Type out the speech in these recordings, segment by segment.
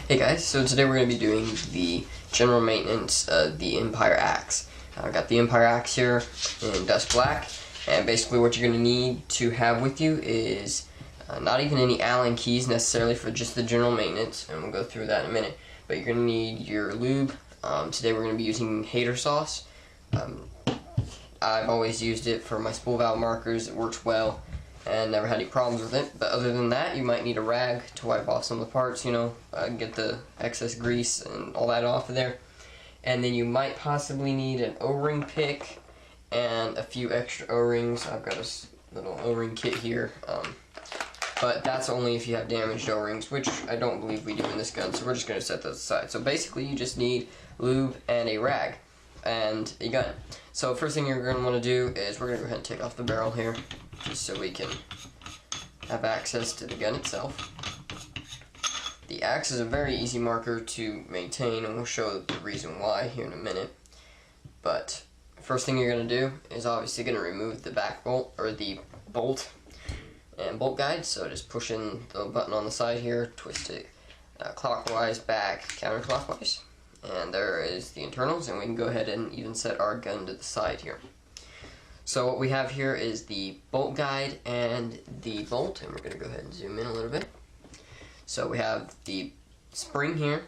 Hey guys, so today we're going to be doing the general maintenance of the Empire Axe. I've got the Empire Axe here in dust black, and basically what you're going to need to have with you is not even any Allen keys necessarily for just the general maintenance, and we'll go through that in a minute, but you're going to need your lube. Today we're going to be using Hater Sauce. I've always used it for my spool valve markers. It works well and never had any problems with it. But other than that, you might need a rag to wipe off some of the parts, get the excess grease and all that off of there. And then you might possibly need an O-ring pick and a few extra O-rings. I've got a little O-ring kit here, but that's only if you have damaged O-rings, which I don't believe we do in this gun, so we're just going to set those aside. So basically you just need lube and a rag and a gun. So first thing you're going to want to do is we're going to go ahead and take off the barrel here, just so we can have access to the gun itself. The axe is a very easy marker to maintain, and we'll show the reason why here in a minute. But first thing you're going to do is obviously going to remove the back bolt, or the bolt and bolt guide. So just push in the button on the side here, twist it clockwise, back, counterclockwise. And there is the internals, and we can go ahead and even set our gun to the side here. So what we have here is the bolt guide and the bolt, and we're going to go ahead and zoom in a little bit. So we have the spring here,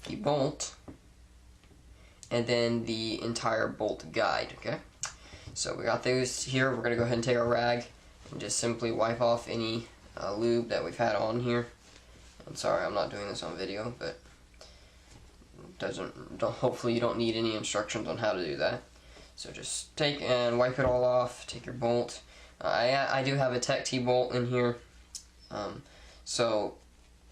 the bolt, and then the entire bolt guide, okay? So we got those here. We're going to go ahead and take our rag and just simply wipe off any lube that we've had on here. I'm sorry, I'm not doing this on video, but hopefully you don't need any instructions on how to do that. So just take and wipe it all off. Take your bolt. I do have a Tech T bolt in here, so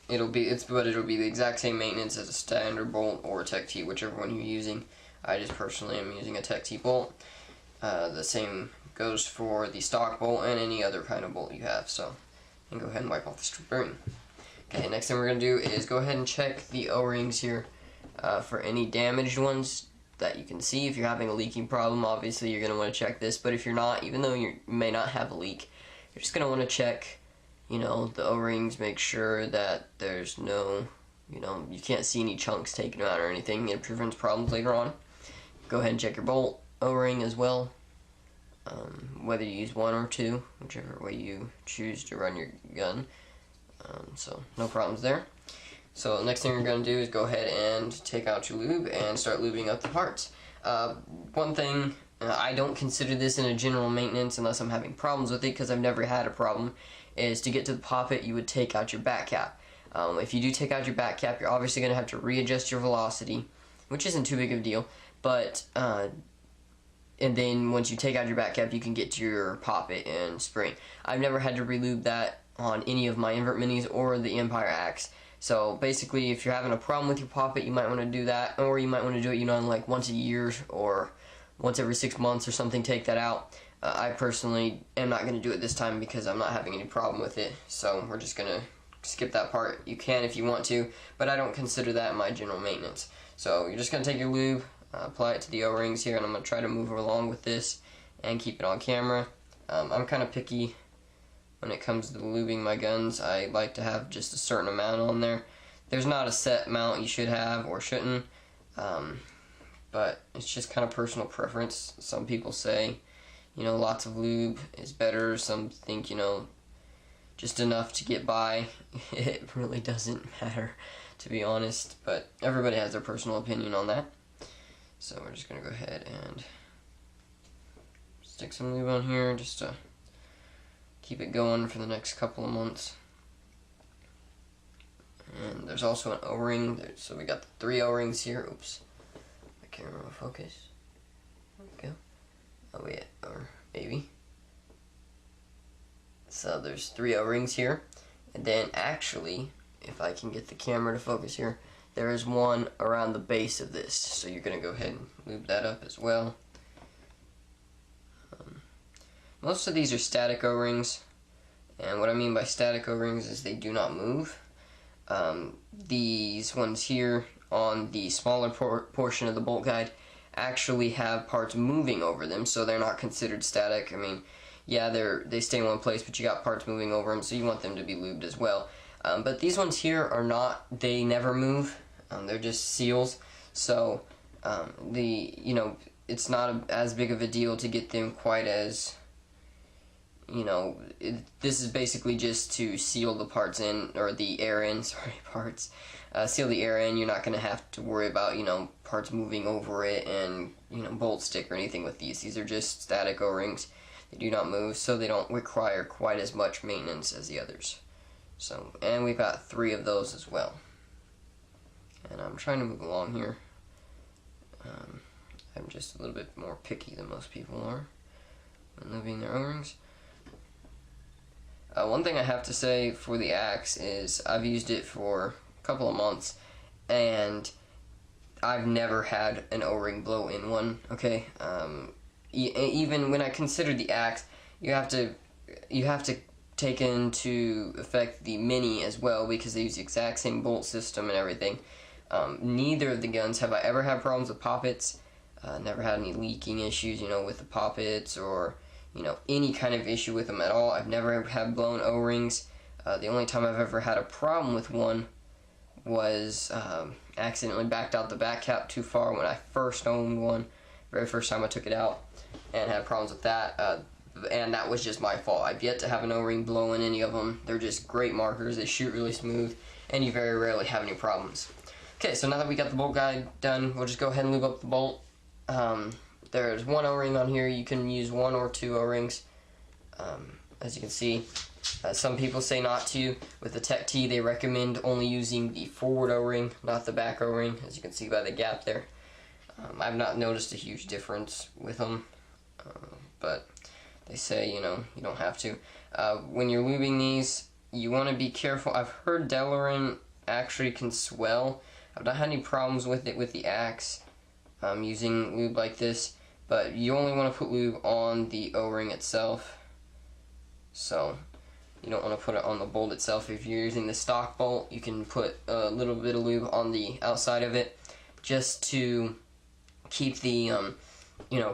it'll be the exact same maintenance as a standard bolt or a Tech T, whichever one you're using. I just personally am using a Tech T bolt. The same goes for the stock bolt and any other kind of bolt you have. So, and go ahead and wipe off the spring. Okay, next thing we're gonna do is go ahead and check the O-rings here for any damaged ones that you can see. If you're having a leaking problem, obviously you're going to want to check this, but if you're not, even though you may not have a leak, you're just going to want to check, the O-rings, make sure that there's no, you can't see any chunks taken out or anything. It prevents problems later on. Go ahead and check your bolt O-ring as well, whether you use one or two, whichever way you choose to run your gun. So no problems there. So the next thing you're going to do is go ahead and take out your lube and start lubing up the parts. One thing, I don't consider this in a general maintenance unless I'm having problems with it, because I've never had a problem, is to get to the poppet you would take out your back cap. If you do take out your back cap, you're obviously going to have to readjust your velocity, which isn't too big of a deal, but and then once you take out your back cap, you can get to your poppet and spring. I've never had to relube that on any of my invert minis or the Empire Axe. So basically, if you're having a problem with your poppet, you might want to do that, or you might want to do it, like once a year or once every 6 months or something, take that out. I personally am not going to do it this time because I'm not having any problem with it, so we're just going to skip that part. You can if you want to, but I don't consider that my general maintenance. So you're just going to take your lube, apply it to the O-rings here, and I'm going to try to move along with this and keep it on camera. I'm kind of picky when it comes to lubing my guns. I like to have just a certain amount on there. There's not a set amount you should have or shouldn't, but it's just kind of personal preference. Some people say, lots of lube is better. Some think, just enough to get by. It really doesn't matter, to be honest, but everybody has their personal opinion on that. So we're just going to go ahead and stick some lube on here just to keep it going for the next couple of months. And there's also an O-ring. So we got the 3 O-rings here. Oops. My camera will focus. There we go. Oh wait, or maybe. So there's 3 O-rings here. And then actually, if I can get the camera to focus here, there is one around the base of this. So you're going to go ahead and lube that up as well. Most of these are static O-rings, and what I mean by static O-rings is they do not move. These ones here on the smaller portion of the bolt guide actually have parts moving over them, so they're not considered static. I mean, yeah, they stay in one place, but you got parts moving over them, so you want them to be lubed as well. But these ones here are not, they never move. They're just seals. So it's not as big of a deal to get them quite as, this is basically just to seal the parts in, or the air in, seal the air in. You're not going to have to worry about, parts moving over it and, bolt stick or anything with these. These are just static O-rings. They do not move, so they don't require quite as much maintenance as the others. So, and we've got 3 of those as well. And I'm trying to move along here. I'm just a little bit more picky than most people are when moving their O-rings. One thing I have to say for the axe is I've used it for a couple of months, and I've never had an O-ring blow in one. Okay, even when I consider the axe, you have to take into effect the Mini as well, because they use the exact same bolt system and everything. Neither of the guns have I ever had problems with poppets. Never had any leaking issues, with the poppets, or any kind of issue with them at all. I've never ever had blown O-rings. The only time I've ever had a problem with one was accidentally backed out the back cap too far when I first owned one. Very first time I took it out, and had problems with that. And that was just my fault. I've yet to have an O-ring blow in any of them. They're just great markers. They shoot really smooth, and you very rarely have any problems. Okay, so now that we got the bolt guide done, we'll just go ahead and lube up the bolt. There's 1 O-ring on here. You can use 1 or 2 O-rings. As you can see, some people say not to. With the Tech T, they recommend only using the forward O-ring, not the back O-ring, as you can see by the gap there. I've not noticed a huge difference with them, but they say, you don't have to. When you're lubing these, you want to be careful. I've heard Delrin actually can swell. I've not had any problems with it with the axe. Using lube like this, but you only want to put lube on the O-ring itself, so you don't want to put it on the bolt itself. If you're using the stock bolt, you can put a little bit of lube on the outside of it, just to keep the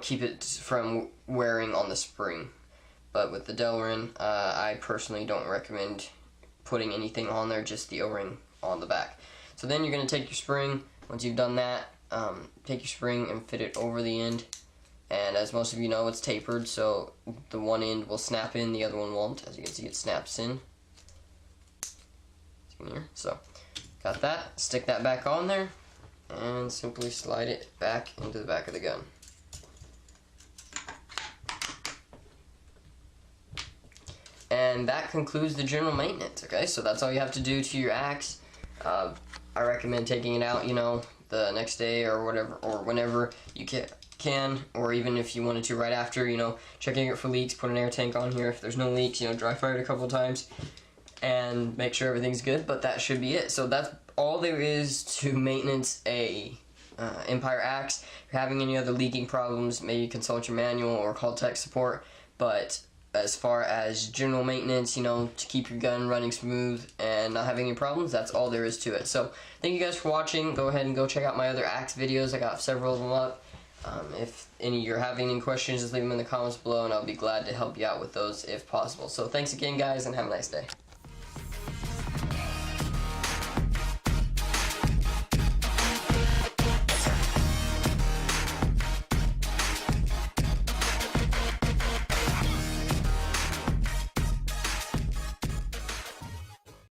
keep it from wearing on the spring. But with the Delrin, I personally don't recommend putting anything on there, just the O-ring on the back. So then you're going to take your spring. Once you've done that, take your spring and fit it over the end, and as most of you know, it's tapered, so the one end will snap in, the other one won't. As you can see, it snaps in. So, got that. Stick that back on there, and simply slide it back into the back of the gun. And that concludes the general maintenance. Okay, so that's all you have to do to your axe. I recommend taking it out, the next day or whatever, or whenever you can, or even if you wanted to right after, checking it for leaks. Put an air tank on here. If there's no leaks, dry fire it a couple of times and make sure everything's good. But that should be it. So that's all there is to maintenance a Empire axe. If you're having any other leaking problems, maybe consult your manual or call tech support. But as far as general maintenance, to keep your gun running smooth and not having any problems, that's all there is to it. So, thank you guys for watching. Go ahead and go check out my other axe videos. I got several of them up. If you're having any questions, just leave them in the comments below, and I'll be glad to help you out with those if possible. So, thanks again, guys, and have a nice day.